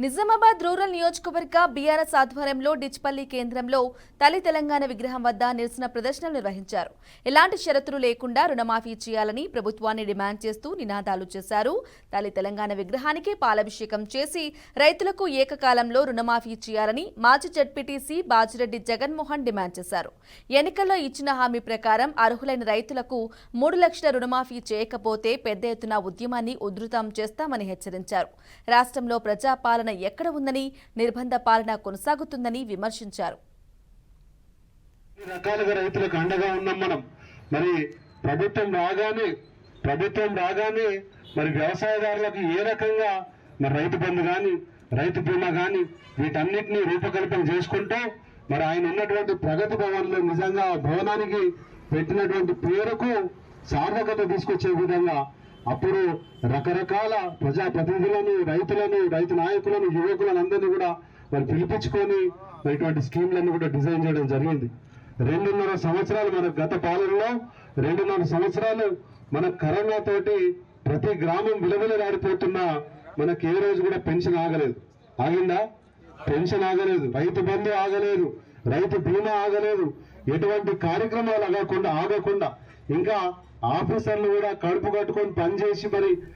Nizamabad rural నియోజకవర్గ BRS ఆధ్వర్యంలో డిచ్పల్లి కేంద్రంలో తల్లి తెలంగాణ విగ్రహం వద్ద నిరసన ప్రదర్శనలు నిర్వహించారు. ఎలాంటి షరతులు లేకుండా రుణమాఫీ చేయాలని ప్రభుత్వాన్ని డిమాండ్ చేస్తూ నినాదాలు చేశారు. తల్లి తెలంగాణ విగ్రహానికి పాలాభిషేకం చేసి రైతులకు ఏకకాలంలో రుణమాఫీ చేయాలని మాజీ జడ్పీటీసీ బాజిరెడ్డి జగన్మోహన్ డిమాండ్ చేశారు. ఎన్నికల్లో ఇచ్చిన హామీ ప్రకారం అర్హులైన రైతులకు 3 లక్షల రుణమాఫీ చేయకపోతే పెద్ద ఎత్తున ఉద్యమాన్ని ఉధృతం చేస్తామని హెచ్చరించారు. రాష్ట్రంలో ప్రజాపాలన ఎక్కడ ఉందని, నిర్బంధ పాలన కొనసాగుతుందని విమర్శించారు. రకాలుగా రైతులకు అండగా ఉన్నాం మనం. మరి ప్రభుత్వం రాగానే మరి వ్యవసాయదారులకు ఏ రకంగా మరి రైతు బంధు కానీ రైతు బీమా కానీ వీటన్నిటిని రూపకల్పన చేసుకుంటూ మరి ఆయన ఉన్నటువంటి ప్రగతి భవన్లో నిజంగా భవనానికి పెట్టినటువంటి పేరుకు సార్థకత తీసుకొచ్చే విధంగా అప్పుడు రకరకాల ప్రజాప్రతినిధులను, రైతు నాయకులను, యువకులను అందరినీ కూడా మరి పిలిపించుకొని ఇటువంటి స్కీమ్లన్నీ కూడా డిజైన్ చేయడం జరిగింది. 2.5 సంవత్సరాలు మన గత పాలనలో 2.5 సంవత్సరాలు మన కరోనా తోటి ప్రతి గ్రామం విలవిలలాడిపోతున్నా మనకి ఏ రోజు కూడా పెన్షన్ ఆగలేదు. ఆగిందా? పెన్షన్ ఆగలేదు, రైతు బంధు ఆగలేదు, రైతు బీమా ఆగలేదు. ఎటువంటి కార్యక్రమాలు ఆగకుండా ఇంకా ఆఫీసర్లు కూడా కడుపు కట్టుకొని పనిచేసి మరి